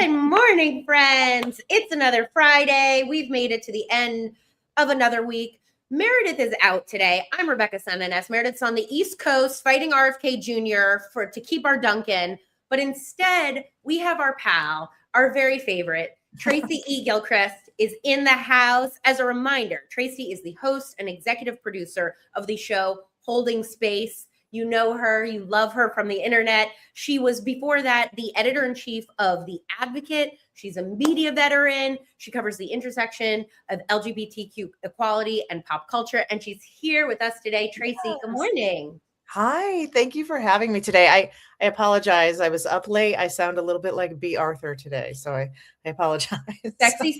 Good morning, friends. It's another Friday. We've made it to the end of another week. Meredith is out today. I'm Rebecca Semenes. Meredith's on the East Coast fighting RFK Jr. to keep our Duncan. But instead, we have our pal, our very favorite, Tracy E Gilchrist is in the house. As a reminder, Tracy is the host and executive producer of the show Holding Space. You know her, you love her from the internet. She was before that the editor-in-chief of The Advocate. She's a media veteran. She covers the intersection of LGBTQ equality and pop culture. And she's here with us today. Tracy, good morning. Hi, thank you for having me today. I apologize. I was up late. I sound a little bit like B. Arthur today, so I apologize. Sexy.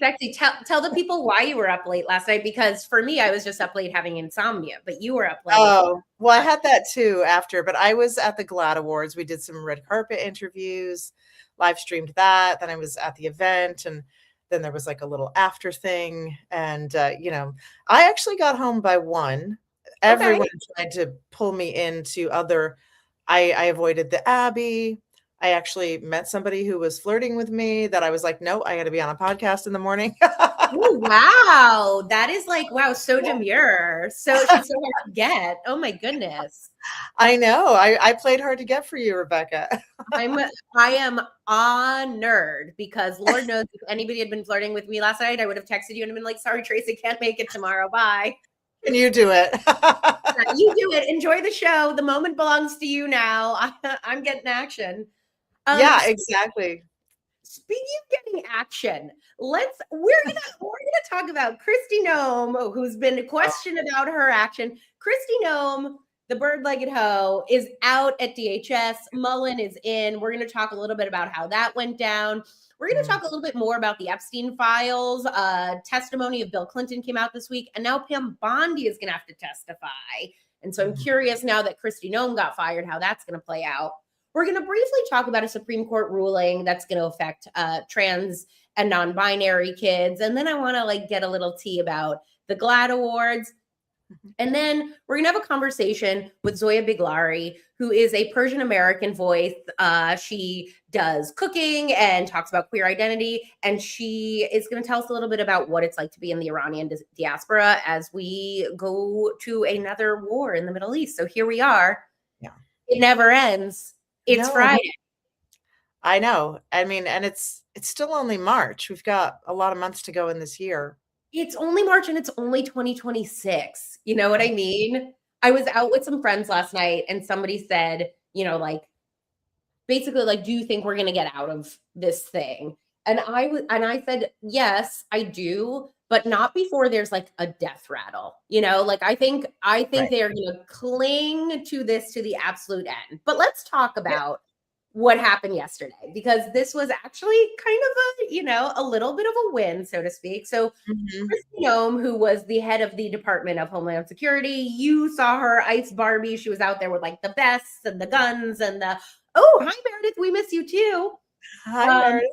Tell the people why you were up late last night, because for me, I was just up late having insomnia, but you were up late. Oh, well, I had that too after, but I was at the GLAAD Awards. We did some red carpet interviews, live streamed that. Then I was at the event, and then there was like a little after thing. And, I actually got home by 1. Everyone tried to pull me into I avoided the Abbey. I actually met somebody who was flirting with me that I was like, no, I got to be on a podcast in the morning. Oh, wow. That is like, wow, so demure. So she's so hard to get. Oh my goodness. I know. I played hard to get for you, Rebecca. I am honored, because Lord knows if anybody had been flirting with me last night, I would have texted you and been like, sorry, Tracy, can't make it tomorrow. Bye. And you do it. You do it. Enjoy the show. The moment belongs to you now. I'm getting action. Yeah, exactly. Speaking of getting action, we're gonna talk about Kristi Noem, who's been questioned about her action. Kristi Noem, the bird-legged hoe, is out at DHS. Mullen is in. We're going to talk a little bit about how that went down. We're going to talk a little bit more about the Epstein files. Testimony of Bill Clinton came out this week, and now Pam Bondi is going to have to testify. And so I'm curious, now that Kristi Noem got fired, how that's going to play out. We're going to briefly talk about a Supreme Court ruling that's going to affect trans and non-binary kids. And then I want to get a little tea about the GLAAD Awards. And then we're going to have a conversation with Zoya Biglary, who is a Persian-American voice. She does cooking and talks about queer identity. And she is going to tell us a little bit about what it's like to be in the Iranian diaspora as we go to another war in the Middle East. So here we are. Yeah. It never ends. It's Friday. I know. I mean, and it's still only March. We've got a lot of months to go in this year. It's only March and it's only 2026. You know what I mean? I was out with some friends last night and somebody said, basically, do you think we're going to get out of this thing? And I said, yes, I do, but not before there's a death rattle. I think they're going to cling to this to the absolute end. But let's talk about what happened yesterday, because this was actually kind of a little bit of a win, so to speak. So Kristi Noem, who was the head of the Department of Homeland Security, you saw her, Ice Barbie. She was out there with the vests and the guns and oh, hi Meredith, we miss you too. Hi Meredith.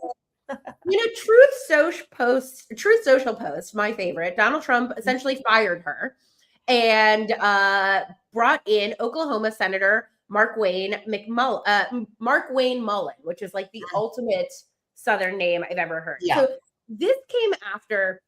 Truth Social post, my favorite. Donald Trump essentially fired her and brought in Oklahoma Senator Mark Wayne Mullen, which is the ultimate Southern name I've ever heard. Yeah. So this came after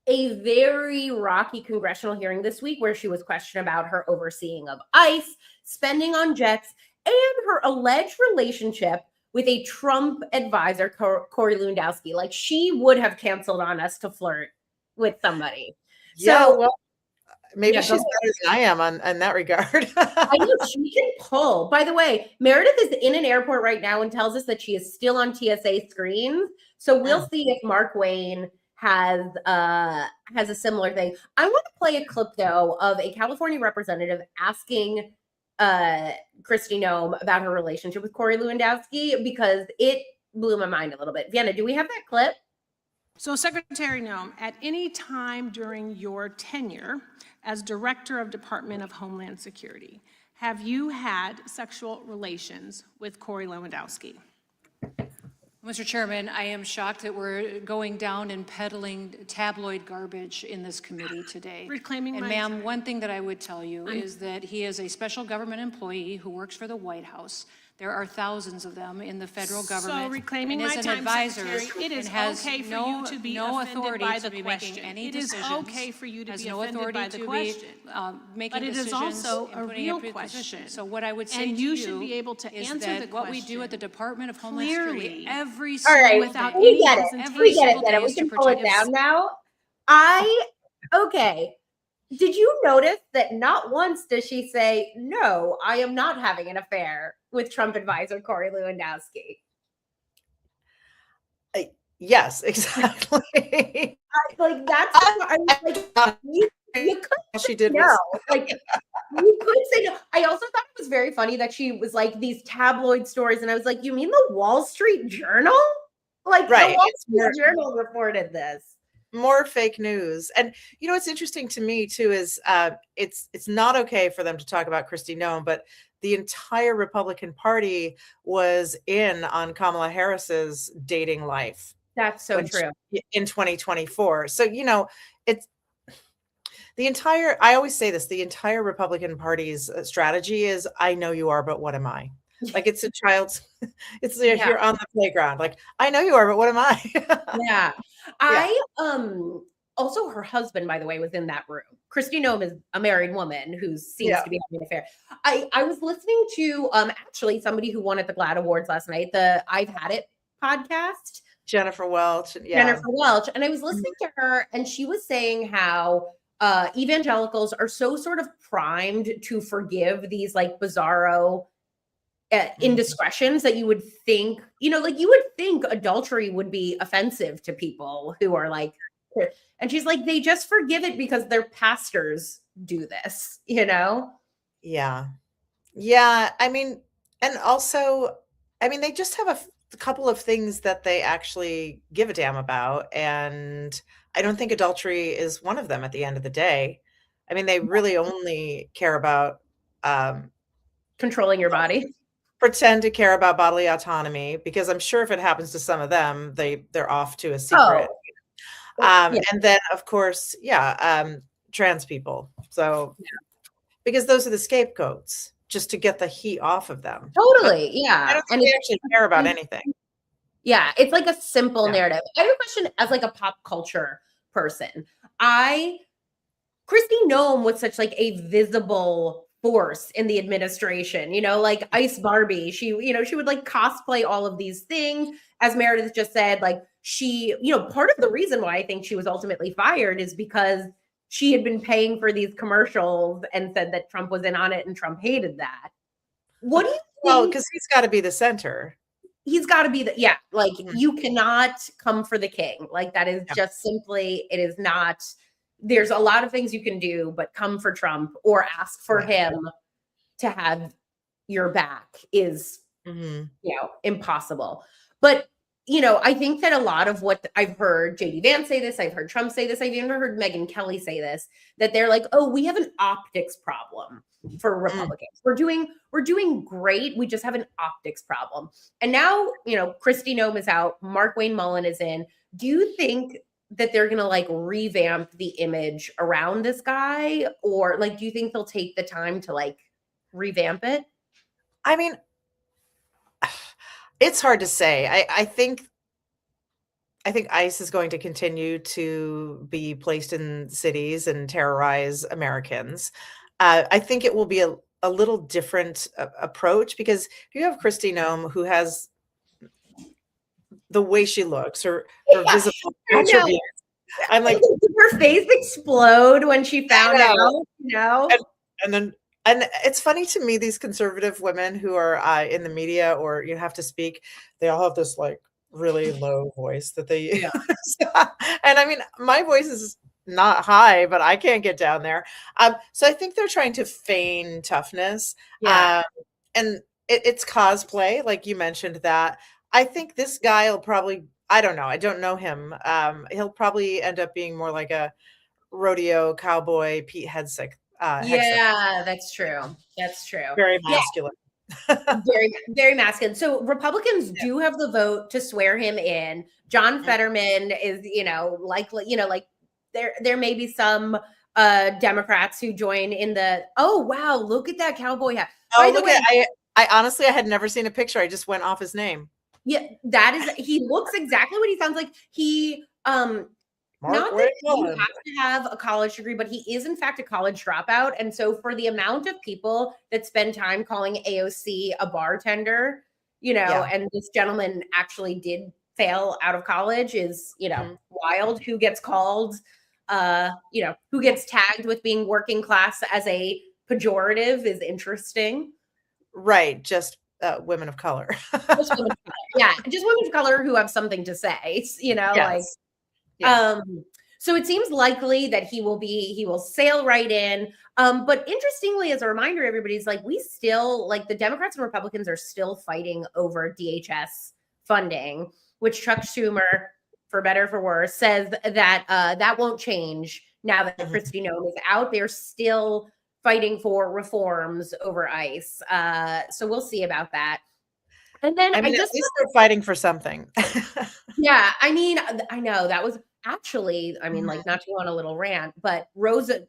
a very rocky congressional hearing this week where she was questioned about her overseeing of ICE, spending on jets, and her alleged relationship with a Trump advisor, Corey Lewandowski. She would have canceled on us to flirt with somebody. Yeah, so, well, maybe she's better than I am in that regard. I know, she can pull. By the way, Meredith is in an airport right now and tells us that she is still on TSA screens. So we'll see if Mark Wayne has a similar thing. I want to play a clip, though, of a California representative asking Kristi Noem about her relationship with Corey Lewandowski, because it blew my mind a little bit. Vienna, do we have that clip? So, Secretary Noem, at any time during your tenure as Director of Department of Homeland Security, have you had sexual relations with Corey Lewandowski? Mr. Chairman, I am shocked that we're going down and peddling tabloid garbage in this committee today. Reclaiming and my ma'am, one thing that I would tell you is that he is a special government employee who works for the White House. There are thousands of them in the federal So government. reclaiming and my is an time, advisor Secretary, it is and has okay for no- you to be no offended authority by to the be question. making any It is decisions, okay for you to has be no offended authority by the to question. be making But it is decisions also and a putting real in question. positions. So what I would say And to you should be able to is answer that the what we do at the question Department of Homeland Security clearly, every All single right, without day, we any get it. presentation. We get it, single Jenna. day We is to can pull it protect- down now. Okay. Did you notice that not once does she say, no, I am not having an affair with Trump advisor Corey Lewandowski? Yes, exactly. Like, that's I was like, you could All she did no. was Like, you could say no. I also thought it was very funny that she was like these tabloid stories, and I was like, you mean the Wall Street Journal? Like, Right, the Wall it's Street more- Journal reported this. more fake news. And you know what's interesting to me too is it's not okay for them to talk about Kristi Noem, but the entire Republican Party was in on Kamala Harris's dating life That's so when true. in 2024. So you know, it's the entire, I always say this, the entire Republican Party's strategy is, I know you are, but what am I? Like it's a child's, it's like Yeah. you're on the playground. Like, I know you are, but what am I? Yeah. I also, her husband, by the way, was in that room. Kristi Noem is a married woman who seems to be having an affair. I was listening to actually somebody who won at the GLAAD Awards last night, the I've Had It podcast. Jennifer Welch. Yeah. Jennifer Welch. And I was listening to her, and she was saying how evangelicals are so sort of primed to forgive these like bizarro indiscretions that you would think, like you would think adultery would be offensive to people who are like, and she's like, they just forgive it because their pastors do this, Yeah. Yeah. I mean, and also, I mean, they just have a couple of things that they actually give a damn about. And I don't think adultery is one of them at the end of the day. I mean, they really only care about controlling your body. pretend to care about bodily autonomy, because I'm sure if it happens to some of them, they're off to a secret. And then of course, trans people. So because those are the scapegoats, just to get the heat off of them. Totally. But I don't think they actually care about anything. Yeah, it's like a simple narrative. I have a question as like a pop culture person. Kristi Noem was such like a visible force in the administration, like Ice Barbie. She would like cosplay all of these things. As Meredith just said, like she, part of the reason why I think she was ultimately fired is because she had been paying for these commercials and said that Trump was in on it and Trump hated that. What do you think? Well, because he's got to be the center. He's got to be you cannot come for the king. Like that is just simply, it is not. There's a lot of things you can do, but come for Trump or ask for him to have your back is, impossible. But, I think that a lot of what I've heard JD Vance say this, I've heard Trump say this, I've even heard Megyn Kelly say this, that they're like, oh, we have an optics problem for Republicans. We're doing great. We just have an optics problem. And now, Kristi Noem is out. Mark Wayne Mullen is in. Do you think that they're going to like revamp the image around this guy? Or like, do you think they'll take the time to like revamp it? I mean, it's hard to say. I think ICE is going to continue to be placed in cities and terrorize Americans. I think it will be a little different approach, because you have Kristi Noem, who has the way she looks, her visible attributes. I'm like, did her face explode when she found out? And it's funny to me, these conservative women who are in the media or you have to speak, they all have this like really low voice that they use. And I mean, my voice is not high, but I can't get down there. So I think they're trying to feign toughness. And it's cosplay, like you mentioned that. I think this guy will probably, I don't know, I don't know him. He'll probably end up being more like a rodeo cowboy, Pete Hegseth. That's true. That's true. Very masculine. Very, very masculine. So Republicans do have the vote to swear him in. John Fetterman is, likely, like there may be some Democrats who join in the, oh, wow, look at that cowboy hat. Oh, look at, I honestly, I had never seen a picture. I just went off his name. Yeah, he looks exactly what he sounds like. He, not that you have to have a college degree, but he is in fact a college dropout. And so for the amount of people that spend time calling AOC a bartender, and this gentleman actually did fail out of college is, wild. Who gets called, who gets tagged with being working class as a pejorative is interesting. Right. Just women of color. Just women of color. Yeah. Just women of color who have something to say, Yes. So it seems likely that he will sail right in. But interestingly, as a reminder, everybody's like, the Democrats and Republicans are still fighting over DHS funding, which Chuck Schumer, for better or for worse, says that that won't change now that Kristi Noem is out. They're still fighting for reforms over ICE. So we'll see about that. And then at least they're fighting for something. Yeah, I mean, I know that was actually, like, not to go on a little rant, but Rosa,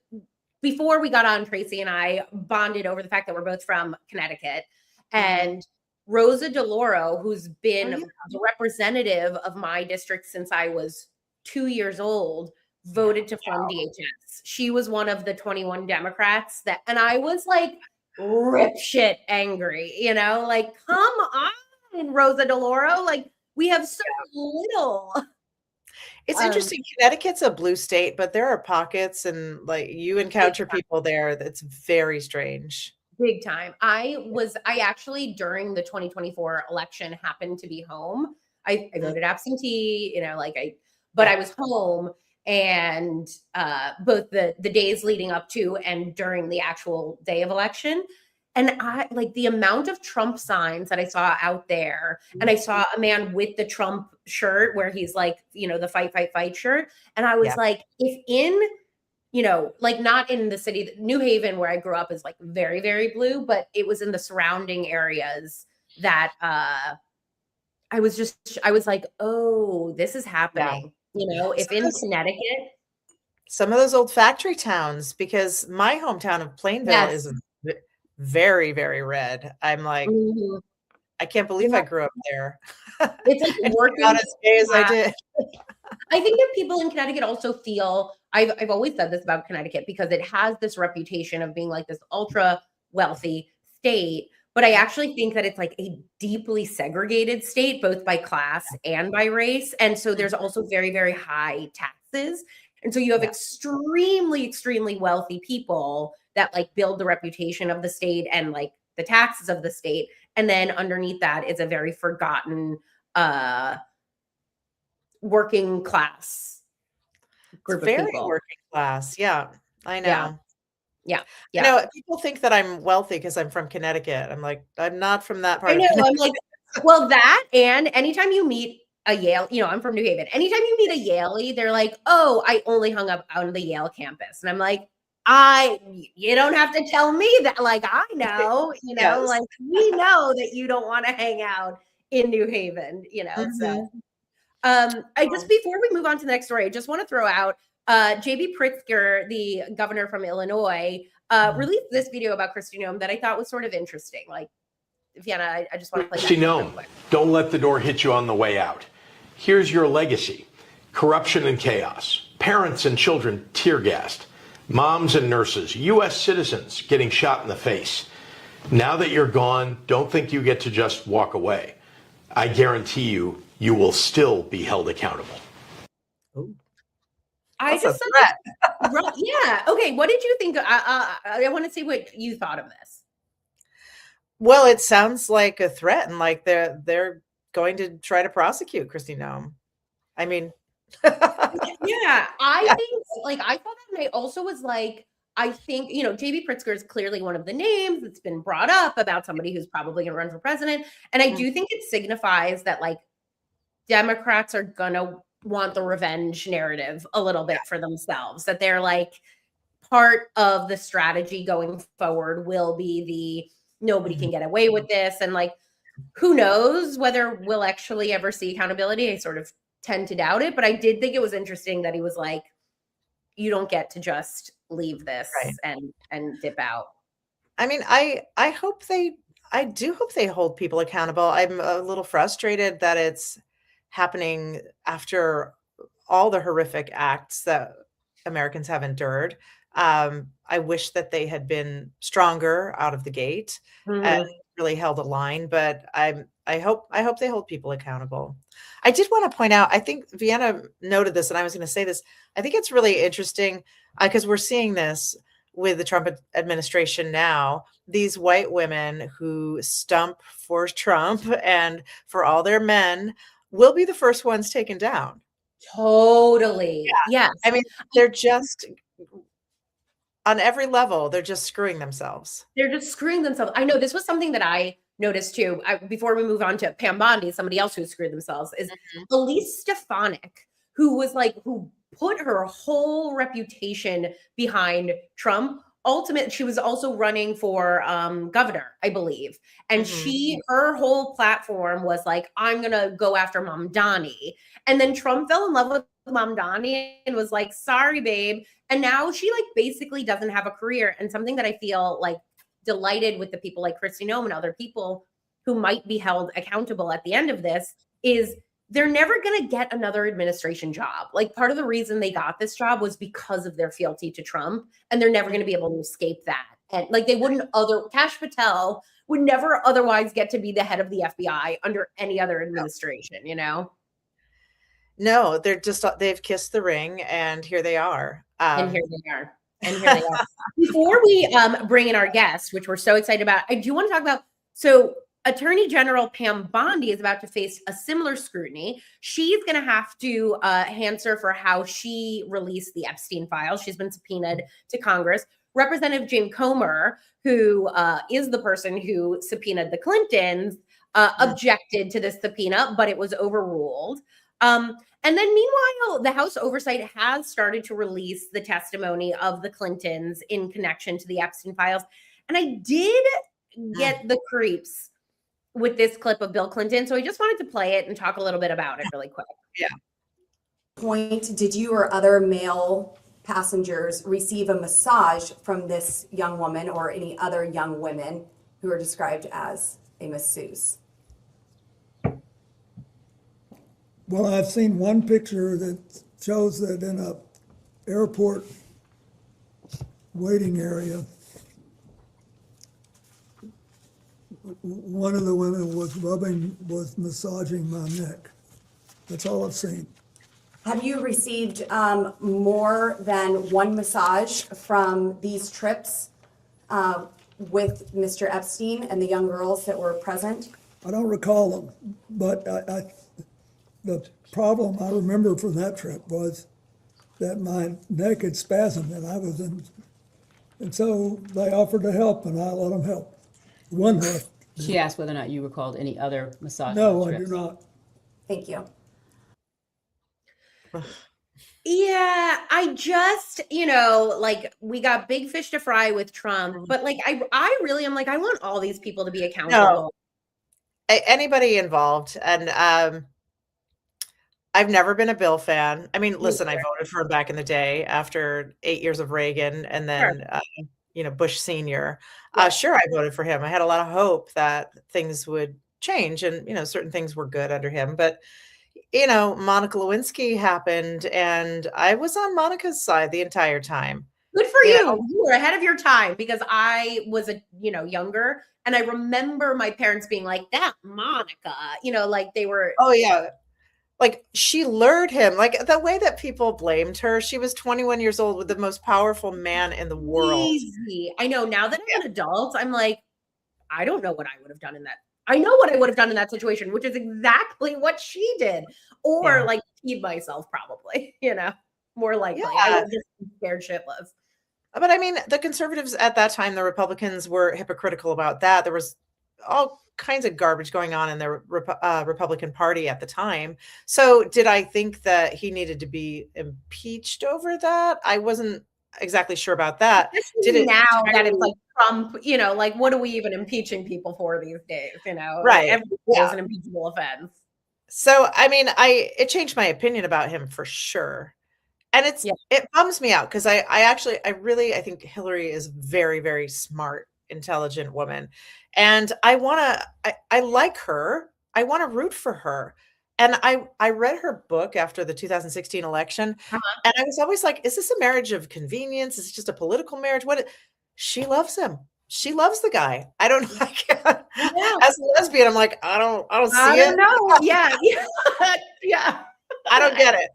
before we got on, Tracy and I bonded over the fact that we're both from Connecticut, and Rosa DeLauro, who's been the representative of my district since I was 2 years old, voted to fund DHS. She was one of the 21 Democrats and I was like rip shit angry, like, come on, Rosa DeLauro, like, we have so little. It's interesting. Connecticut's a blue state, but there are pockets and like you encounter people there that's very strange. Big time. I actually, during the 2024 election, happened to be home. I voted absentee, but I was home, and both the days leading up to and during the actual day of election. And I like the amount of Trump signs that I saw out there. And I saw a man with the Trump shirt where he's like, the fight, fight, fight shirt. And I was like, if in, like not in the city, New Haven, where I grew up, is like very, very blue, but it was in the surrounding areas that I was like, oh, this is happening. If in Connecticut. Some of those old factory towns, because my hometown of Plainville is very, very red. I'm like, I can't believe I grew up there. It's like working out as gay as I did. I think that people in Connecticut also feel, I've always said this about Connecticut, because it has this reputation of being like this ultra wealthy state. But I actually think that it's like a deeply segregated state, both by class and by race. And so there's also very, very high taxes. And so you have extremely, extremely wealthy people that like build the reputation of the state and like the taxes of the state. And then underneath that is a very forgotten working class group of people. Working class. Yeah, I know. Yeah. People think that I'm wealthy because I'm from Connecticut. I'm like, I'm not from that part. I know. I'm like, well, that, and anytime you meet a Yale, I'm from New Haven. Anytime you meet a Yalie, they're like, oh, I only hung up on the Yale campus. And I'm like, you don't have to tell me that. Like, I know, like we know that you don't want to hang out in New Haven, So I just, before we move on to the next story, I just want to throw out JB Pritzker, the governor from Illinois, released this video about Kristi Noem that I thought was sort of interesting. Like, Vienna, I just want to play Kristi Noem, don't let the door hit you on the way out. Here's your legacy: corruption and chaos, parents and children tear gassed, moms and nurses, U.S. citizens getting shot in the face. Now that you're gone, don't think you get to just walk away. I guarantee you, you will still be held accountable. Ooh. I just said that. Yeah. Okay. What did you think? I want to see what you thought of this. Well, it sounds like a threat, and like they're going to try to prosecute Kristi Noem. I mean, I think, like, I thought that, and I also was like, I think, JB Pritzker is clearly one of the names that's been brought up about somebody who's probably going to run for president. And I do think it signifies that, like, Democrats are going to want the revenge narrative a little bit for themselves, that they're like, part of the strategy going forward will be the nobody can get away with this. And like, who knows whether we'll actually ever see accountability. I sort of tend to doubt it, but I did think it was interesting that he was like, you don't get to just leave this and dip out. I mean, I hope they I do hope they hold people accountable. I'm a little frustrated that it's happening after all the horrific acts that Americans have endured. I wish that they had been stronger out of the gate and Mhm. really held a line, but I hope they hold people accountable. I did want to point out, I think Vienna noted this, and I was going to say this. I think it's really interesting because we're seeing this with the Trump administration now. These white women who stump for Trump and for all their men will be the first ones taken down. Totally. Yes. I mean, they're just on every level, they're just screwing themselves. They're just screwing themselves. I know this was something that I noticed too. Before we move on to Pam Bondi, somebody else who screwed themselves is Mhm. Elise Stefanik, who put her whole reputation behind Trump. She was also running for governor, I believe. And Mhm. her whole platform was like, I'm gonna go after Mamdani. And then Trump fell in love with Mamdani and was like, sorry, babe. And now she like basically doesn't have a career. And something that I feel like delighted with the people like Kristi Noem and other people who might be held accountable at the end of this is they're never going to get another administration job. Like part of the reason they got this job was because of their fealty to Trump, and they're never going to be able to escape that. And like Kash Patel would never otherwise get to be the head of the FBI under any other administration, you know? No, they've kissed the ring and here they are. And here they are. And here they are. Before we bring in our guest, which we're so excited about, I do want to talk about, so Attorney General Pam Bondi is about to face a similar scrutiny. She's going to have to answer for how she released the Epstein files. She's been subpoenaed to Congress. Representative Jane Comer, who is the person who subpoenaed the Clintons, objected to this subpoena, but it was overruled. And then meanwhile, the House Oversight has started to release the testimony of the Clintons in connection to the Epstein files. And I did get the creeps with this clip of Bill Clinton. So I just wanted to play it and talk a little bit about it really quick. Yeah. Point, did you or other male passengers receive a massage from this young woman or any other young women who are described as a masseuse? Well, I've seen one picture that shows that in a airport waiting area, one of the women was massaging my neck. That's all I've seen. Have you received more than one massage from these trips with Mr. Epstein and the young girls that were present? I don't recall them, but the problem I remember from that trip was that my neck had spasmed and I was in, and so they offered to help and I let them help. One helped. She asked whether or not you recalled any other massage No, I trips. do not. Thank you. Yeah, I just, like we got big fish to fry with Trump, but like I really am like, I want all these people to be accountable. Anybody involved. And I've never been a Bill fan. I mean, listen, I voted for him back in the day after 8 years of Reagan and then, Bush Senior. Sure, I voted for him. I had a lot of hope that things would change and, certain things were good under him. But, Monica Lewinsky happened and I was on Monica's side the entire time. Good for you. You were ahead of your time because I was younger. And I remember my parents being like, that Monica, like they were. Oh, yeah. Like she lured him, like the way that people blamed her. She was 21 years old with the most powerful man in the world. Easy. I know now that I'm an adult, I'm like, I don't know what I would have done in that. I know what I would have done in that situation, which is exactly what she did. Or like feed myself probably, more likely. I would just be scared shitless. But I mean, the conservatives at that time, the Republicans were hypocritical about that. There was all kinds of garbage going on in the Republican Party at the time. So did I think that he needed to be impeached over that? I wasn't exactly sure about that. Now that it's like Trump, like what are we even impeaching people for these days? Right. Everything is an impeachable offense. So, I mean, it changed my opinion about him for sure. And it bums me out because I think Hillary is very, very smart intelligent woman. And I like her. I want to root for her. And I read her book after the 2016 election. And I was always like, is this a marriage of convenience? Is it just a political marriage? She loves him. She loves the guy. I don't know. As a lesbian, I'm like, I don't see I it. don't know. Yeah. Yeah. I don't get it.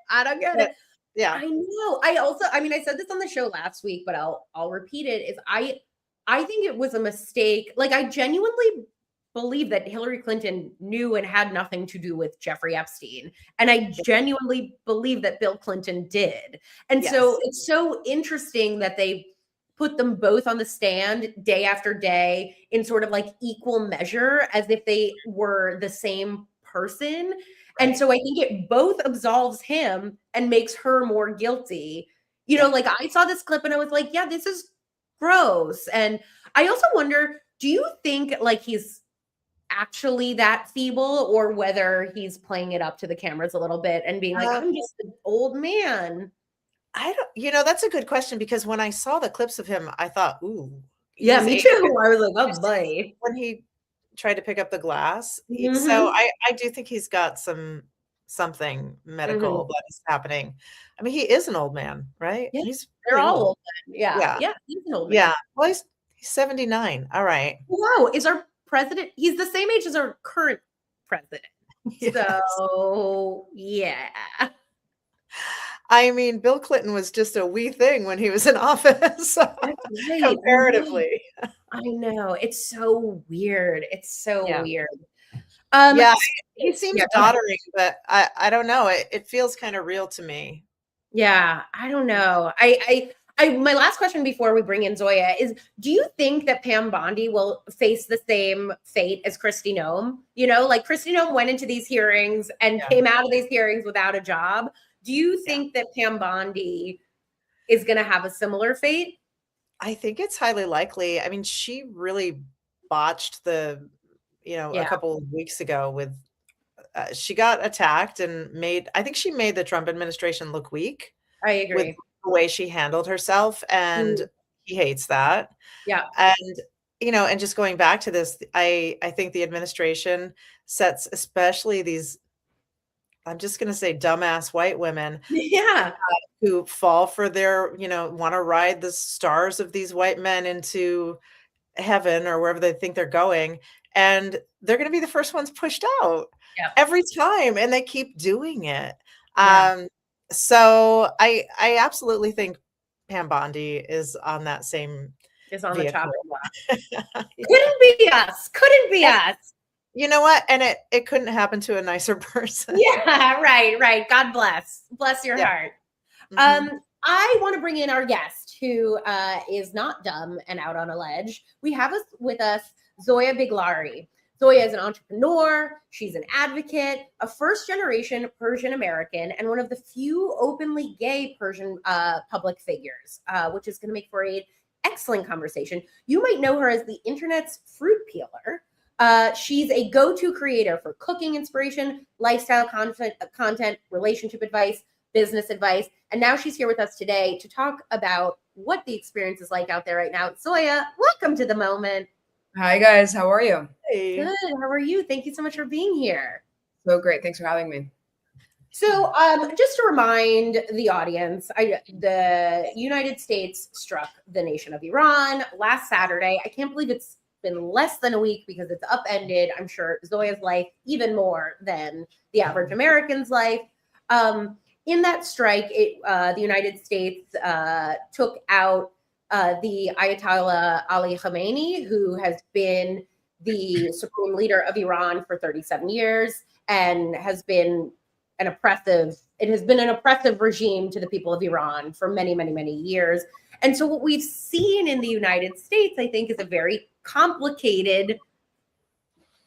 I don't get it. Yeah. I know. I said this on the show last week, but I'll repeat it, is I think it was a mistake. Like, I genuinely believe that Hillary Clinton knew and had nothing to do with Jeffrey Epstein. And I genuinely believe that Bill Clinton did. And so it's so interesting that they put them both on the stand day after day in sort of like equal measure, as if they were the same person. Right. And so I think it both absolves him and makes her more guilty. You know, like, I saw this clip and I was like, yeah, this is gross. And I also wonder, do you think like he's actually that feeble, or whether he's playing it up to the cameras a little bit and being like, I'm just an old man? That's a good question, because when I saw the clips of him, I thought, ooh. Yeah, me too. I was like, oh boy. When he tried to pick up the glass. Mm-hmm. So I do think he's got something medical that is happening. I mean, he is an old man, right? Yeah, They're all old men. Yeah, he's an old man. Yeah. Well, he's 79. All right. Wow. Is our president, he's the same age as our current president. Yes. So, yeah. I mean, Bill Clinton was just a wee thing when he was in office, comparatively. I know. It's so weird. It's so weird. He seems doddering, but I don't know. It feels kind of real to me. Yeah, I don't know. My last question before we bring in Zoya is, do you think that Pam Bondi will face the same fate as Kristi Noem? You know, like, Kristi Noem went into these hearings and came out of these hearings without a job. Do you think that Pam Bondi is going to have a similar fate? I think it's highly likely. I mean, she really botched a couple of weeks ago with, she got attacked and I think she made the Trump administration look weak. I agree. With the way she handled herself, and he hates that. Yeah. And, and just going back to this, I think the administration sets, especially these, I'm just going to say, dumbass white women. Yeah. Who fall for their, want to ride the stars of these white men into heaven or wherever they think they're going. And they're going to be the first ones pushed out every time. And they keep doing it. Yeah. So I absolutely think Pam Bondi is on that same. Is on vehicle. The chopping block. Couldn't be us. Couldn't be us. You know what? And it couldn't happen to a nicer person. Yeah, right. God bless. Bless your heart. I want to bring in our guest, who is not dumb and out on a ledge. We have with us Zoya Biglary. Zoya is an entrepreneur. She's an advocate, a first-generation Persian-American, and one of the few openly gay Persian public figures, which is going to make for an excellent conversation. You might know her as the internet's fruit peeler. She's a go-to creator for cooking inspiration, lifestyle content, relationship advice, business advice. And now she's here with us today to talk about what the experience is like out there right now. Zoya, welcome to The Moment. Hi, guys. How are you? Hey. Good. How are you? Thank you so much for being here. So great. Thanks for having me. So just to remind the audience, the United States struck the nation of Iran last Saturday. I can't believe it's been less than a week, because it's upended, I'm sure, Zoya's life even more than the average American's life. In that strike, the United States took out the Ayatollah Ali Khamenei, who has been the supreme leader of Iran for 37 years and has been an oppressive regime to the people of Iran for many, many, many years. And so what we've seen in the United States, I think, is a very complicated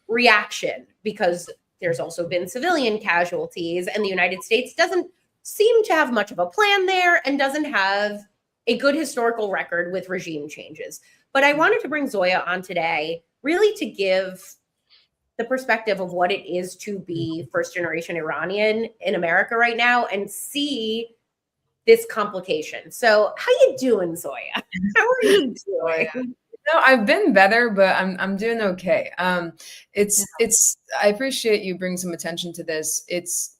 reaction, because there's also been civilian casualties, and the United States doesn't seem to have much of a plan there and doesn't have a good historical record with regime changes. But I wanted to bring Zoya on today really to give the perspective of what it is to be first-generation Iranian in America right now and see this complication. So how you doing, Zoya? How are you doing? No, I've been better, but I'm doing okay. It's I appreciate you bringing some attention to this.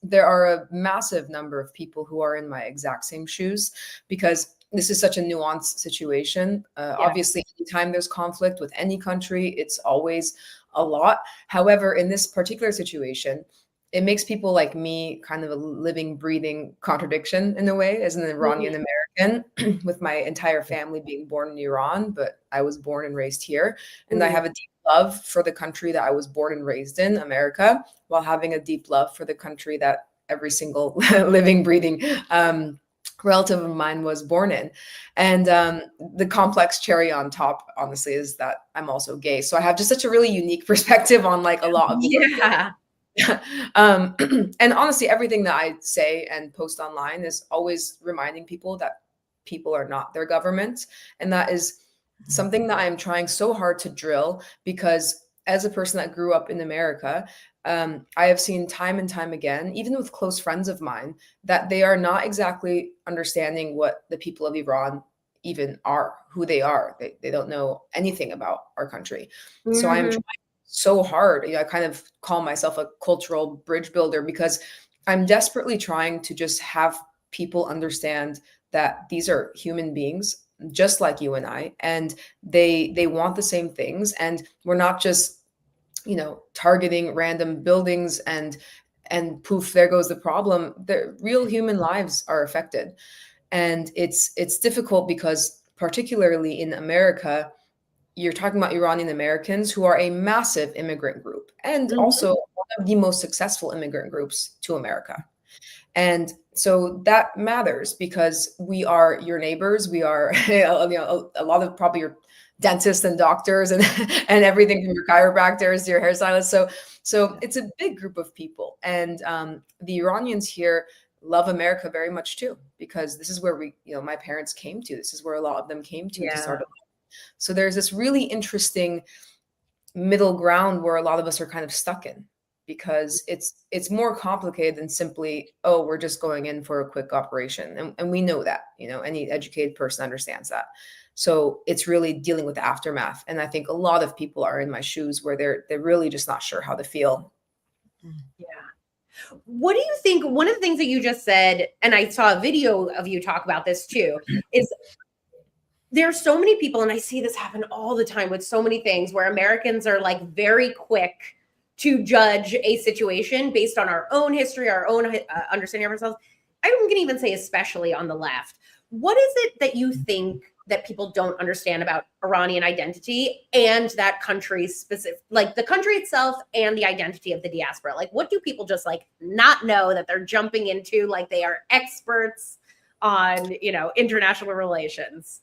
There are a massive number of people who are in my exact same shoes because this is such a nuanced situation. Obviously, anytime there's conflict with any country, it's always a lot. However, in this particular situation, it makes people like me kind of a living, breathing contradiction in a way, as an Iranian American, with my entire family being born in Iran, but I was born and raised here. And I have a deep love for the country that I was born and raised in, America, while having a deep love for the country that every single living, breathing relative of mine was born in. And the complex cherry on top, honestly, is that I'm also gay. So I have just such a really unique perspective on like a lot of and honestly, everything that I say and post online is always reminding people that people are not their government. And that is something that I'm trying so hard to drill, because as a person that grew up in America, I have seen time and time again, even with close friends of mine, that they are not exactly understanding what the people of Iran even are, who they are. They don't know anything about our country. So I'm trying so hard. I kind of call myself a cultural bridge builder, because I'm desperately trying to just have people understand that these are human beings just like you and I, and they want the same things. And we're not just, targeting random buildings and poof, there goes the problem. The real human lives are affected. And it's difficult because, particularly in America, you're talking about Iranian Americans, who are a massive immigrant group, and also one of the most successful immigrant groups to America. And so that matters, because we are your neighbors. We are a lot of probably your dentists and doctors and everything from your chiropractors to your hairstylists. So it's a big group of people. And the Iranians here love America very much too, because this is where my parents came to. This is where a lot of them came to start. So there's this really interesting middle ground where a lot of us are kind of stuck in, because it's more complicated than simply, oh, we're just going in for a quick operation. And we know that, any educated person understands that. So it's really dealing with the aftermath. And I think a lot of people are in my shoes, where they're really just not sure how to feel. Yeah. What do you think? One of the things that you just said, and I saw a video of you talk about this too, is there are so many people, and I see this happen all the time with so many things, where Americans are like very quick to judge a situation based on our own history, our own understanding of ourselves. I'm going to even say, especially on the left. What is it that you think that people don't understand about Iranian identity and that country's specific, like the country itself and the identity of the diaspora? Like, what do people just like not know that they're jumping into, like they are experts on, international relations?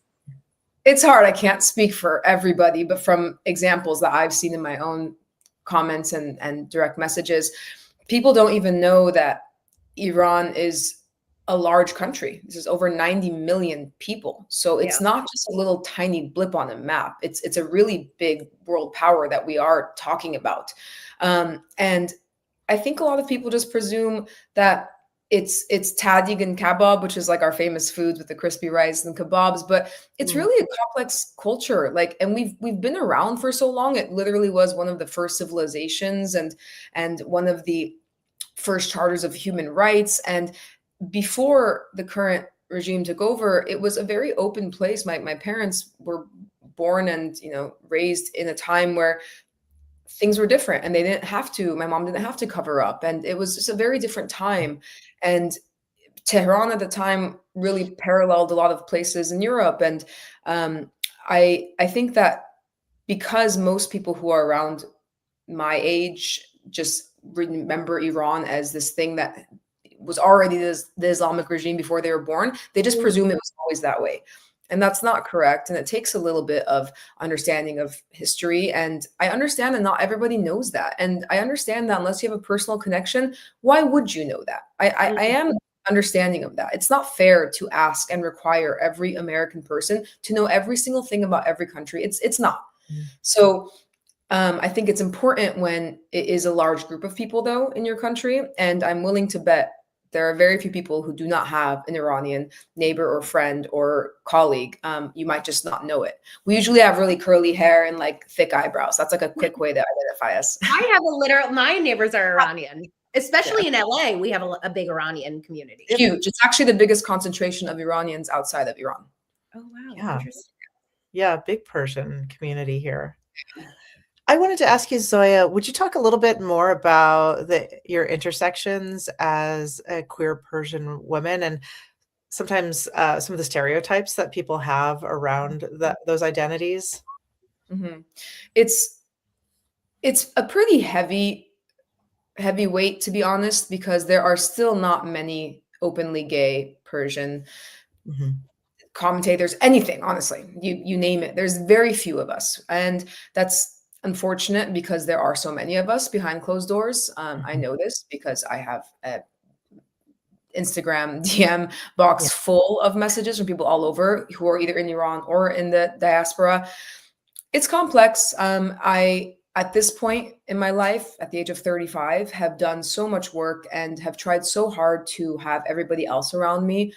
It's hard. I can't speak for everybody, but from examples that I've seen in my own comments and direct messages, people don't even know that Iran is a large country. This is over 90 million people. So it's not just a little tiny blip on a map. It's a really big world power that we are talking about. And I think a lot of people just presume that it's tadig and kebab, which is like our famous foods with the crispy rice and kebabs, but it's really a complex culture. And we've been around for so long. It literally was one of the first civilizations and one of the first charters of human rights. And before the current regime took over, it was a very open place. My parents were born and raised in a time where things were different, and my mom didn't have to cover up, and it was just a very different time. And Tehran at the time really paralleled a lot of places in Europe. And I think that because most people who are around my age just remember Iran as this thing that was already the Islamic regime before they were born, they just presume it was always that way. And that's not correct. And it takes a little bit of understanding of history. And I understand that not everybody knows that. And I understand that unless you have a personal connection, why would you know that? I am understanding of that. It's not fair to ask and require every American person to know every single thing about every country. It's not. So I think it's important when it is a large group of people, though, in your country. And I'm willing to bet There are very few people who do not have an Iranian neighbor or friend or colleague. You might just not know it. We usually have really curly hair and like thick eyebrows. That's like a quick way to identify us. My neighbors are Iranian, especially in LA. We have a big Iranian community. Huge. It's actually the biggest concentration of Iranians outside of Iran. Oh, wow. Yeah. Interesting. Yeah, big Persian community here. I wanted to ask you, Zoya, would you talk a little bit more about your intersections as a queer Persian woman and sometimes some of the stereotypes that people have around those identities? Mm-hmm. It's a pretty heavy weight, to be honest, because there are still not many openly gay Persian commentators, anything, honestly, you name it. There's very few of us. And that's unfortunate because there are so many of us behind closed doors. I know this because I have a Instagram DM box full of messages from people all over who are either in Iran or in the diaspora. It's complex. At this point in my life, at the age of 35, have done so much work and have tried so hard to have everybody else around me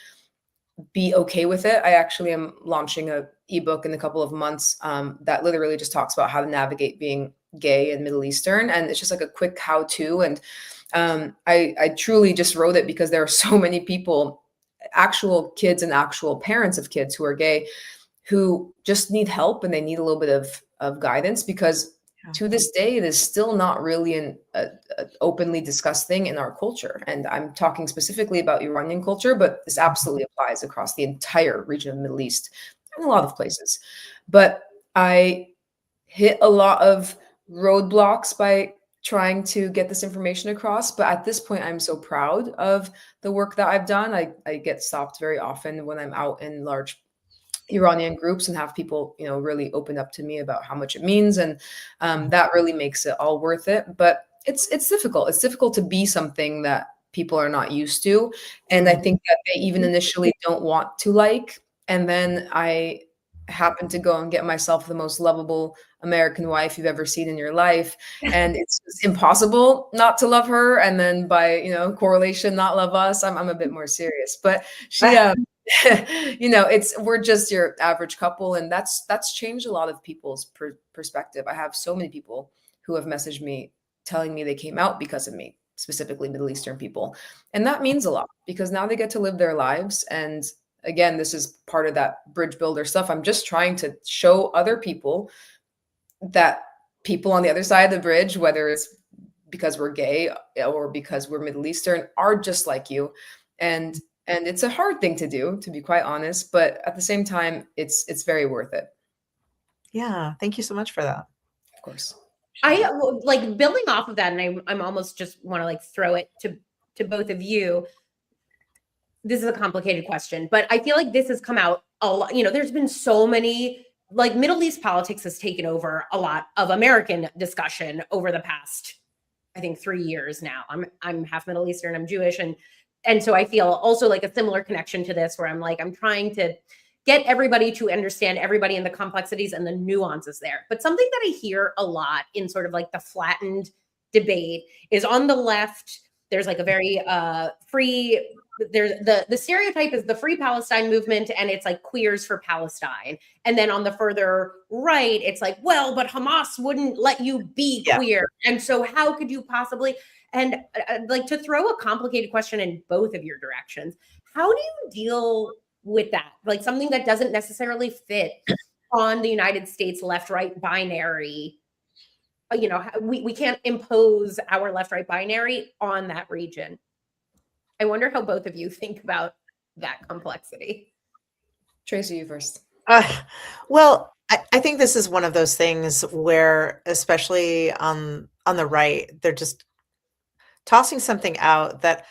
be okay with it. I actually am launching a ebook in a couple of months that literally just talks about how to navigate being gay and Middle Eastern. And it's just like a quick how-to. And I truly just wrote it because there are so many people, actual kids and actual parents of kids who are gay, who just need help and they need a little bit of guidance because to this day, it is still not really an openly discussed thing in our culture. And I'm talking specifically about Iranian culture, but this absolutely applies across the entire region of the Middle East and a lot of places. But I hit a lot of roadblocks by trying to get this information across. But at this point, I'm so proud of the work that I've done. I get stopped very often when I'm out in large Iranian groups and have people, really open up to me about how much it means. And that really makes it all worth it. But it's difficult. It's difficult to be something that people are not used to. And I think that they even initially don't want to like. And then I happen to go and get myself the most lovable American wife you've ever seen in your life. And it's just impossible not to love her. And then by, correlation, not love us. I'm a bit more serious, but she, we're just your average couple. And that's changed a lot of people's perspective. I have so many people who have messaged me telling me they came out because of me, specifically Middle Eastern people. And that means a lot because now they get to live their lives. And again, this is part of that bridge builder stuff. I'm just trying to show other people that people on the other side of the bridge, whether it's because we're gay or because we're Middle Eastern, are just like you. And it's a hard thing to do, to be quite honest, but at the same time, it's very worth it. Yeah, thank you so much for that. Of course. I like building off of that, and I'm almost just want to throw it to both of you. This is a complicated question, but I feel like this has come out a lot. There's been so many, Middle East politics has taken over a lot of American discussion over the past, I think, 3 years now. I'm half Middle Eastern, I'm Jewish, and so I feel also a similar connection to this, where I'm trying to get everybody to understand everybody and the complexities and the nuances there. But something that I hear a lot in sort of the flattened debate is on the left, there's a very free, there's the stereotype is the Free Palestine movement, and it's queers for Palestine. And then on the further right, it's well, but Hamas wouldn't let you be queer. And so how could you possibly, and to throw a complicated question in both of your directions, how do you deal with that? Something that doesn't necessarily fit on the United States left-right binary. We can't impose our left-right binary on that region. I wonder how both of you think about that complexity. Tracy, you first. Well, I think this is one of those things where, especially on the right, they're just tossing something out that,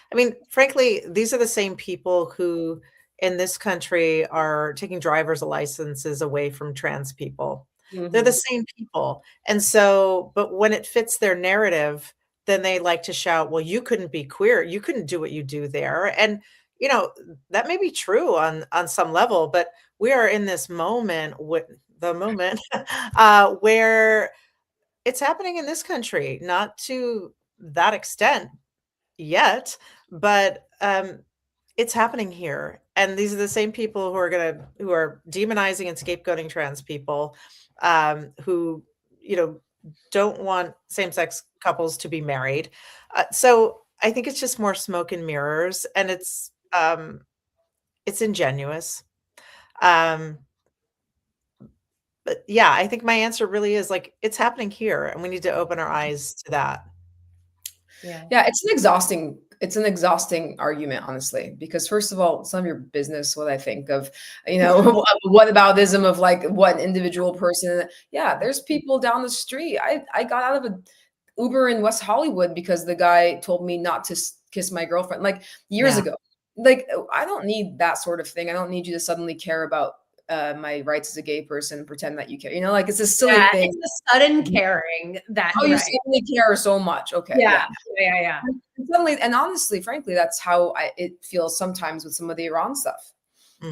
frankly, these are the same people who in this country are taking driver's licenses away from trans people. Mm-hmm. They're the same people. And so, but when it fits their narrative, then they like to shout, well, you couldn't be queer. You couldn't do what you do there. And, that may be true on some level, but we are in this moment where it's happening in this country, not to that extent, yet, but it's happening here. And these are the same people who are demonizing and scapegoating trans people, who, don't want same-sex couples to be married. So I think it's just more smoke and mirrors, and it's ingenuous. But yeah, I think my answer really is like, it's happening here, and we need to open our eyes to that. Yeah, it's an exhausting argument, honestly, because first of all, it's none of your business what I think of, what aboutism of like what an individual person. Yeah, there's people down the street. I got out of an Uber in West Hollywood because the guy told me not to kiss my girlfriend like years ago. Like, I don't need that sort of thing. I don't need you to suddenly care about my rights as a gay person and pretend that you care. Like, it's a silly thing. It's a sudden caring that you suddenly care so much. Okay. Yeah. And suddenly, and honestly, frankly, that's how it feels sometimes with some of the Iran stuff,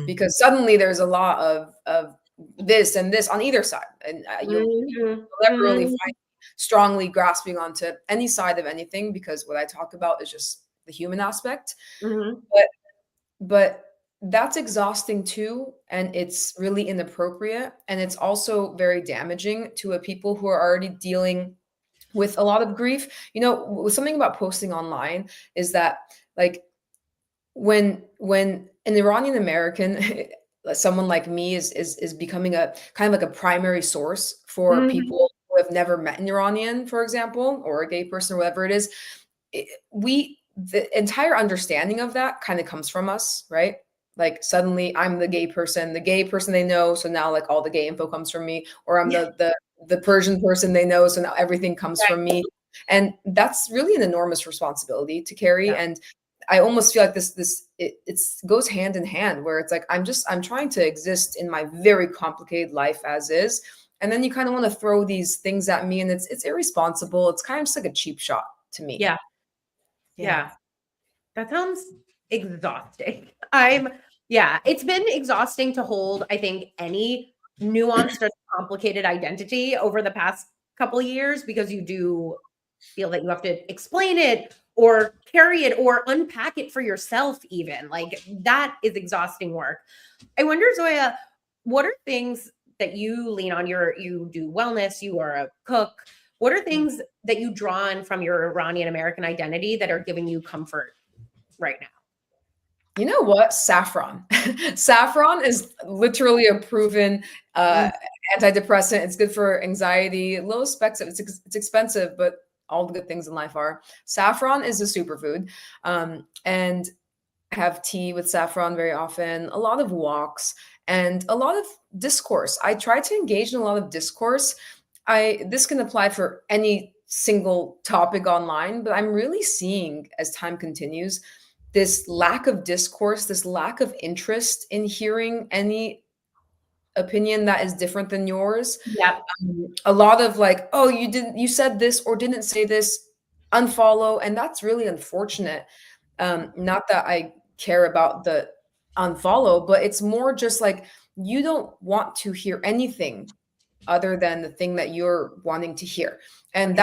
because suddenly there's a lot of this and this on either side, and you'll never really find strongly grasping onto any side of anything, because what I talk about is just the human aspect. But that's exhausting too, and it's really inappropriate, and it's also very damaging to a people who are already dealing with a lot of grief. Something about posting online is that, like, when an Iranian American, someone like me, is becoming a kind of like a primary source for people who have never met an Iranian, for example, or a gay person or whatever it is, the entire understanding of that kind of comes from us, right? Like, suddenly I'm the gay person they know, so now like all the gay info comes from me, or I'm the Persian person they know, so now everything comes from me. And that's really an enormous responsibility to carry. And I almost feel like it goes hand in hand, where it's like, I'm trying to exist in my very complicated life as is, and then you kind of want to throw these things at me, and it's irresponsible. It's kind of just like a cheap shot to me. Yeah. That sounds exhausting. It's been exhausting to hold, I think, any nuanced or complicated identity over the past couple of years, because you do feel that you have to explain it or carry it or unpack it for yourself even. Like, that is exhausting work. I wonder, Zoya, what are things that you lean on? You do wellness, you are a cook. What are things that you draw on from your Iranian American identity that are giving you comfort right now? You know what? Saffron. Saffron is literally a proven antidepressant. It's good for anxiety, low expensive. It's expensive, but all the good things in life are. Saffron is a superfood. And I have tea with saffron very often, a lot of walks, and a lot of discourse. I try to engage in a lot of discourse. This can apply for any single topic online, but I'm really seeing, as time continues, this lack of discourse, this lack of interest in hearing any opinion that is different than yours. A lot of like, oh, you said this or didn't say this, unfollow. And that's really unfortunate. Not that I care about the unfollow, but it's more just like, you don't want to hear anything other than the thing that you're wanting to hear. And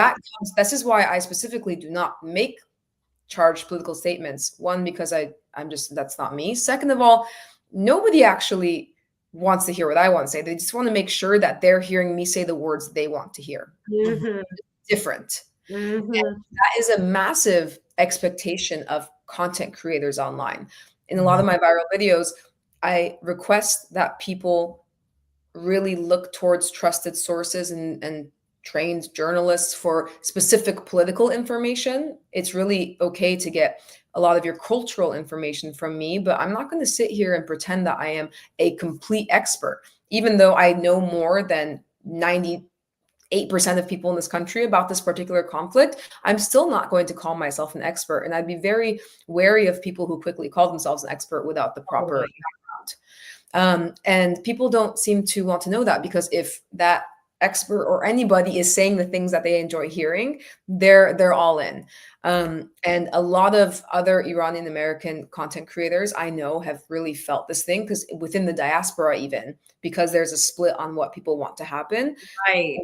this is why I specifically do not make charged political statements. One, because that's not me. Second of all, nobody actually wants to hear what I want to say. They just want to make sure that they're hearing me say the words they want to hear. Different. And that is a massive expectation of content creators online. In a lot of my viral videos, I request that people really look towards trusted sources and trained journalists for specific political information. It's really okay to get a lot of your cultural information from me, but I'm not going to sit here and pretend that I am a complete expert, even though I know more than 98% of people in this country about this particular conflict. I'm still not going to call myself an expert, and I'd be very wary of people who quickly call themselves an expert without the proper background. And people don't seem to want to know that, because if that expert or anybody is saying the things that they enjoy hearing, they're all in. And a lot of other Iranian American content creators I know have really felt this thing, because within the diaspora, even because there's a split on what people want to happen. Right.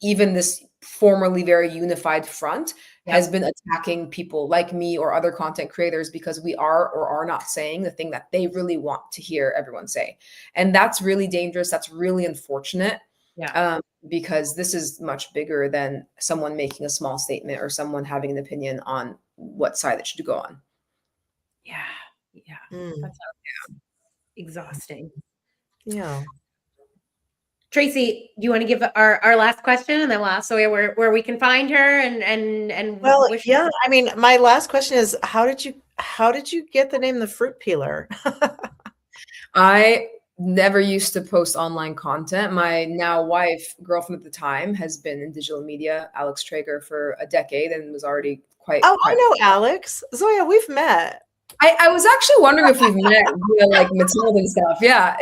even this formerly very unified front has been attacking people like me or other content creators because we are or are not saying the thing that they really want to hear everyone say. And that's really dangerous. That's really unfortunate. Because this is much bigger than someone making a small statement or someone having an opinion on what side it should go on. That sounds exhausting. Yeah. Tracy, do you want to give our last question, and then we'll ask Zoya where we can find her and well, yeah. I mean, my last question is, how did you get the name The Fruit Peeler? I never used to post online content. My now wife, girlfriend at the time, has been in digital media, Alex Traeger, for a decade and was already quite. I know Alex. Zoya, we've met. I was actually wondering if we've met via like Matilda and stuff. Yeah,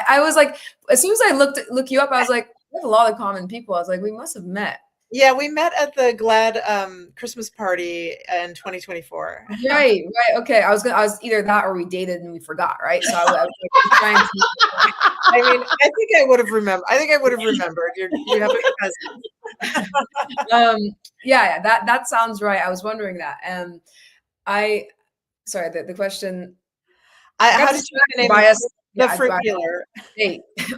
I was like, as soon as I look you up, I was like, we have a lot of common people. I was like, we must have met. Yeah, we met at the Glad Christmas party in 2024. Right. Okay. I was either that or we dated and we forgot. Right. So I was like, trying to. I mean, I think I would have remembered. You have a cousin. Yeah. That sounds right. I was wondering that. Sorry, the question. How did you name the Fruit Peeler?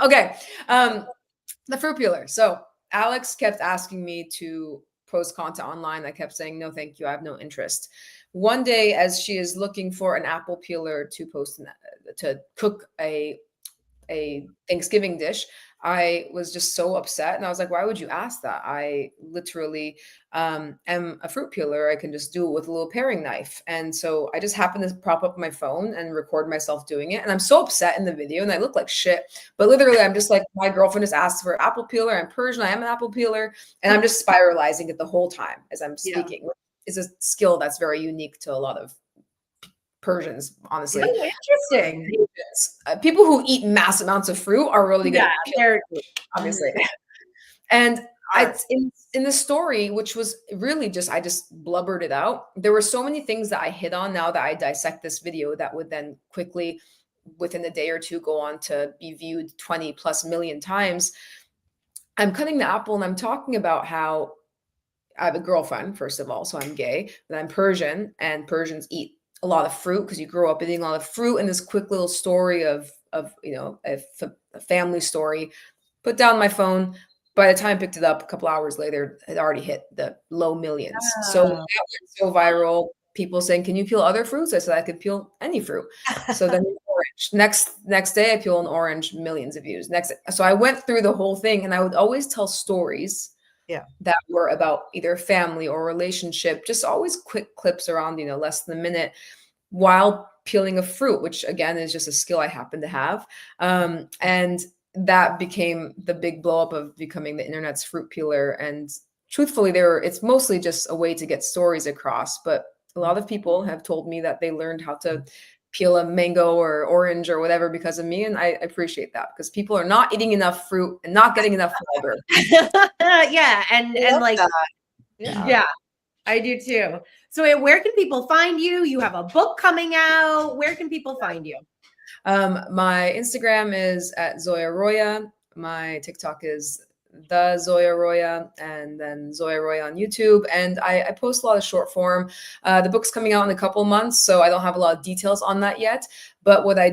Okay. The Fruit Peeler. So Alex kept asking me to post content online. I kept saying, no, thank you. I have no interest. One day, as she is looking for an apple peeler to post to cook a Thanksgiving dish, I was just so upset. And I was like, why would you ask that? I literally am a fruit peeler. I can just do it with a little paring knife. And so I just happened to prop up my phone and record myself doing it. And I'm so upset in the video and I look like shit. But literally, I'm just like, my girlfriend just asked for apple peeler. I'm Persian. I am an apple peeler. And I'm just spiralizing it the whole time as I'm speaking. Yeah. It's a skill that's very unique to a lot of Persians, honestly. Oh, interesting. People who eat mass amounts of fruit are really good. Yeah, obviously. And in the story, which was really I just blubbered it out. There were so many things that I hit on now that I dissect this video that would then quickly, within a day or two, go on to be viewed 20+ million times. I'm cutting the apple and I'm talking about how I have a girlfriend, first of all, so I'm gay, but I'm Persian and Persians eat a lot of fruit because you grow up eating a lot of fruit. And this quick little story of a family story. Put down my phone. By the time I picked it up a couple hours later, it already hit the low millions. Oh. So that went so viral. People saying, "Can you peel other fruits?" I said, "I could peel any fruit." So then orange. Next day, I peel an orange, millions of views. So I went through the whole thing, and I would always tell stories. Yeah. That were about either family or relationship, just always quick clips around, less than a minute while peeling a fruit, which again is just a skill I happen to have. And that became the big blow up of becoming the internet's fruit peeler. And truthfully, it's mostly just a way to get stories across. But a lot of people have told me that they learned how to peel a mango or orange or whatever because of me. And I appreciate that because people are not eating enough fruit and not getting enough fiber. Yeah. And like, yeah, I do too. So where can people find you? You have a book coming out. Where can people find you? My Instagram is at Zoya Roya. My TikTok is the Zoya Roya, and then Zoya Roya on YouTube. And I post a lot of short form. The book's coming out in a couple months, so I don't have a lot of details on that yet. But what I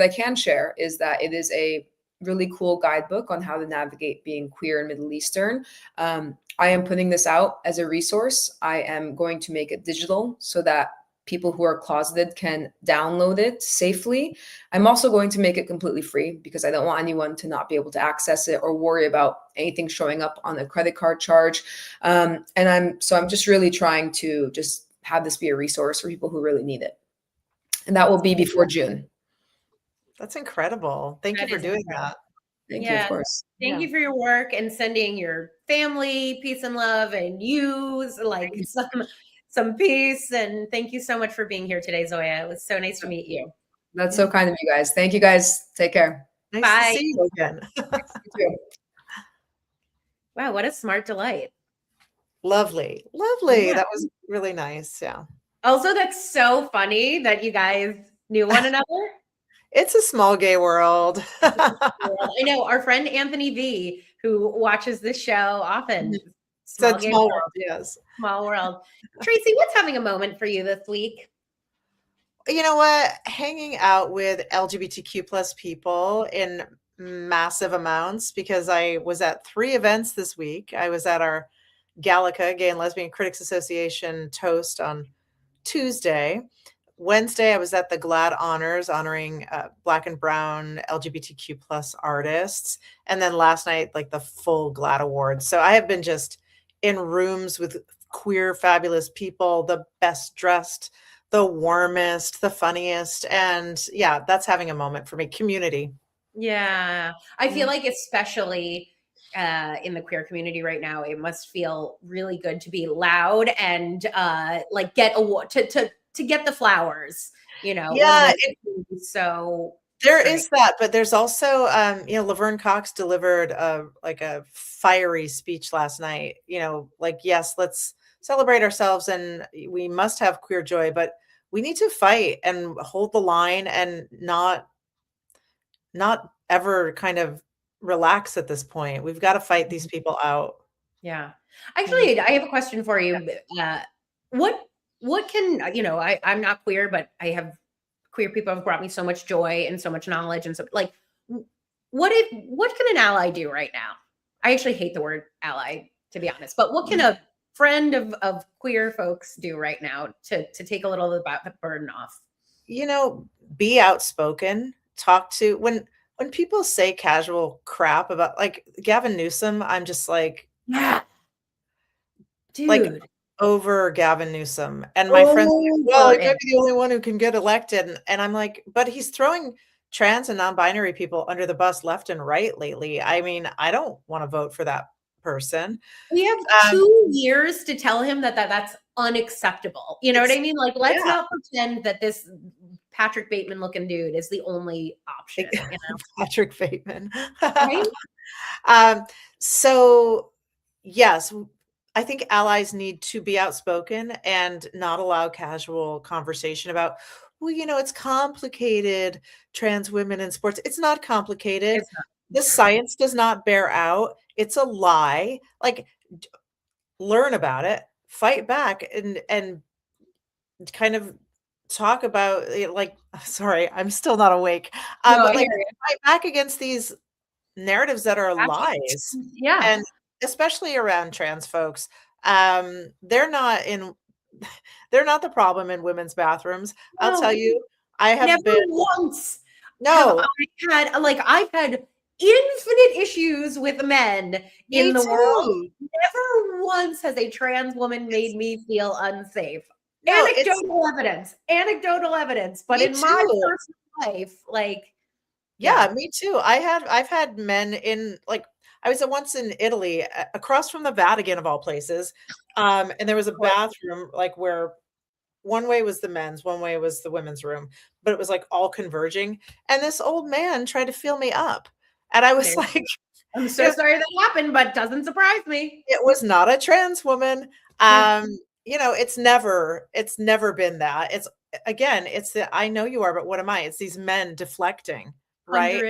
can share is that it is a really cool guidebook on how to navigate being queer and Middle Eastern. I am putting this out as a resource. I am going to make it digital so that people who are closeted can download it safely. I'm also going to make it completely free because I don't want anyone to not be able to access it or worry about anything showing up on a credit card charge. And I'm just really trying to just have this be a resource for people who really need it. And that will be before June. That's incredible. Thank you for doing that. Thank you, of course. Thank you for your work and sending your family peace and love and some peace. And thank you so much for being here today, Zoya. It was so nice to meet you. That's so kind of you guys. Thank you guys. Take care. Nice Bye. to see you again. Wow, what a smart delight. Lovely. Yeah. That was really nice. Yeah. Also, that's so funny that you guys knew one another. It's a small gay world. I know our friend Anthony V, who watches this show often. It's Small a gay small world. world, yes. Small world. Tracy, what's having a moment for you this week? You know what? Hanging out with LGBTQ plus people in massive amounts, because I was at 3 events this week. I was at our Gallica, Gay and Lesbian Critics Association toast on Tuesday. Wednesday, I was at the GLAAD Honors honoring Black and Brown LGBTQ plus artists. And then last night, like the full GLAAD Awards. So I have been just in rooms with queer, fabulous people, the best dressed, the warmest, the funniest. And yeah, that's having a moment for me. Community. Yeah. I feel like especially in the queer community right now, it must feel really good to be loud and like get to get the flowers, you know. Yeah, so there great. is that, but there's also, Laverne Cox delivered a fiery speech last night. Like, yes, let's celebrate ourselves and we must have queer joy, but we need to fight and hold the line and not ever kind of relax at this point. We've got to fight these people out. Yeah. Actually, I have a question for you. What can, I'm not queer, but I have queer people have brought me so much joy and so much knowledge. And so like, what can an ally do right now? I actually hate the word ally, to be honest, but what can a friend of queer folks do right now to take a little about the burden off? Be outspoken, talk to, when people say casual crap about like Gavin Newsom, I'm just like, yeah, dude. Like over Gavin Newsom. And my friends are like, well, he might be the only one who can get elected. And I'm like, but he's throwing trans and non-binary people under the bus left and right lately. I mean, I don't want to vote for that person. We have 2 years to tell him that's unacceptable. You know what I mean? Like, let's not pretend that this Patrick Bateman looking dude is the only option. Patrick Bateman. Right? So yes, I think allies need to be outspoken and not allow casual conversation about, well, it's complicated, trans women in sports. It's not complicated. It's not. The science does not bear out. It's a lie. Like, learn about it, fight back, and kind of talk about it. Like, sorry, I'm still not awake. But like, fight back against these narratives that are lies. Yeah. And especially around trans folks. They're not the problem in women's bathrooms. No. I'll tell you, I have never been once. No. I've had infinite issues with men in the world. Never once has a trans woman made me feel unsafe. No, anecdotal evidence, but in my personal life, like, yeah, me too. I've had men in, like, I was once in Italy, across from the Vatican of all places, and there was a bathroom like where one way was the men's, one way was the women's room, but it was like all converging. And this old man tried to fill me up, and I was like, "I'm so sorry that happened, but doesn't surprise me." It was not a trans woman. It's never been that. It's again, it's the I know you are, but what am I? It's these men deflecting, right?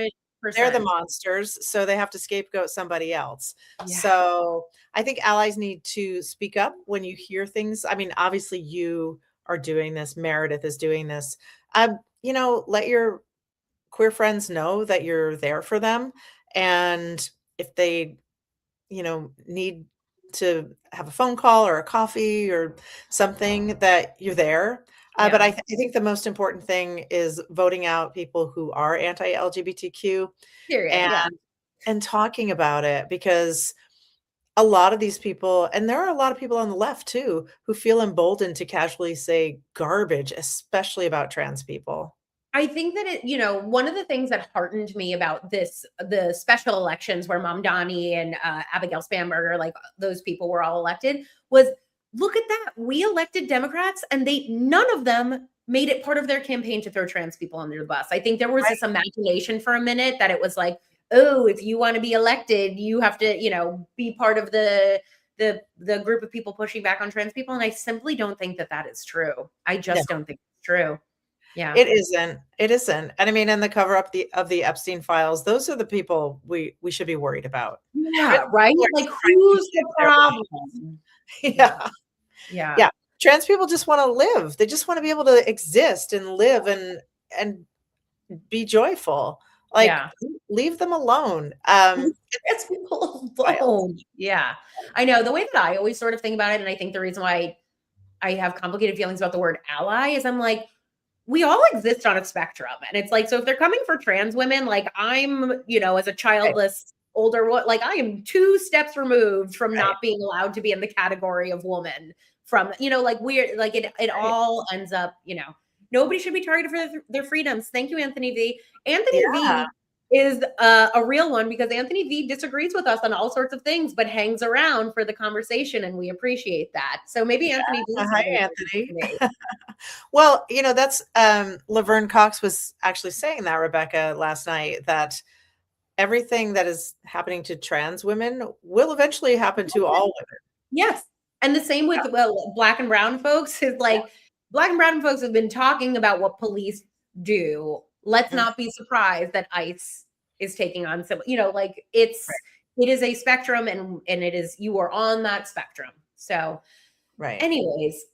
100%. They're the monsters, so they have to scapegoat somebody else. Yeah. So I think allies need to speak up when you hear things. I mean, obviously you are doing this. Meredith is doing this. Let your queer friends know that you're there for them. And if they, need to have a phone call or a coffee or something, that you're there. But I think the most important thing is voting out people who are anti-LGBTQ and talking about it, because a lot of these people, and there are a lot of people on the left too, who feel emboldened to casually say garbage, especially about trans people. I think that one of the things that heartened me about the special elections where Mamdani and Abigail Spanberger, like those people were all elected, was, look at that. We elected Democrats and none of them made it part of their campaign to throw trans people under the bus. I think there was this imagination for a minute that it was like, oh, if you want to be elected, you have to, be part of the group of people pushing back on trans people. And I simply don't think that is true. I just don't think it's true. Yeah. It isn't. It isn't. And I mean, in the cover up of the Epstein files, those are the people we should be worried about. Yeah, right? Like, who's the problem? Yeah. Yeah. Yeah. Trans people just want to live. They just want to be able to exist and live and be joyful. Like, Yeah. leave them alone. It's people alone. Yeah. I know the way that I always sort of think about it, and I think the reason why I have complicated feelings about the word ally is I'm like, we all exist on a spectrum. And it's like, so if they're coming for trans women, like I'm, as a childless older, like I am 2 steps removed from not being allowed to be in the category of woman from, like weird, like it all ends up, nobody should be targeted for their freedoms. Thank you, Anthony V. Anthony V is a real one because Anthony V disagrees with us on all sorts of things, but hangs around for the conversation, and we appreciate that. So maybe Anthony V. Hi, Anthony. Well, that's Laverne Cox was actually saying that, Rebecca, last night, that everything that is happening to trans women will eventually happen to all women. Yes. And the same with Black and brown folks is like Black and brown folks have been talking about what police do. Let's not be surprised that ICE is taking on some, like it is a spectrum and it is, you are on that spectrum. So anyways,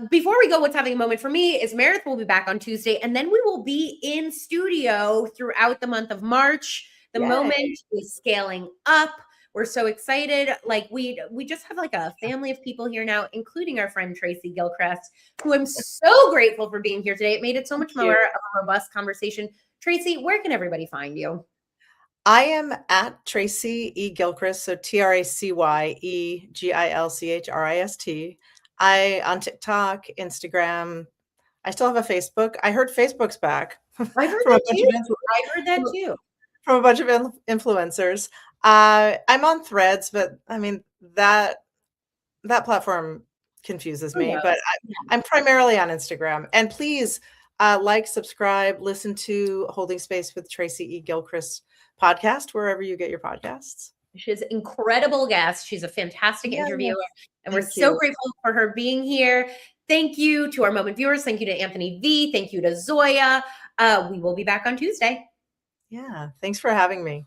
before we go, what's having a moment for me is Meredith will be back on Tuesday, and then we will be in studio throughout the month of March. The moment is scaling up. We're so excited. Like we just have like a family of people here now, including our friend Tracy Gilchrist, who I'm so grateful for being here today. It made it so much more of a robust conversation. Tracy, where can everybody find you? I am at Tracy E Gilchrist, so TracyEGilchrist. On TikTok, Instagram. I still have a Facebook. I heard Facebook's back. I heard that too. From a bunch of influencers. I'm on Threads, but I mean that platform confuses me. But I'm primarily on Instagram. And please like, subscribe, listen to Holding Space with Tracy E Gilchrist podcast wherever you get your podcasts. She's an incredible guest. She's a fantastic interviewer, and we're so grateful for her being here. Thank you to our Moment viewers. Thank you to Anthony V. Thank you to Zoya. We will be back on Tuesday. Yeah, thanks for having me.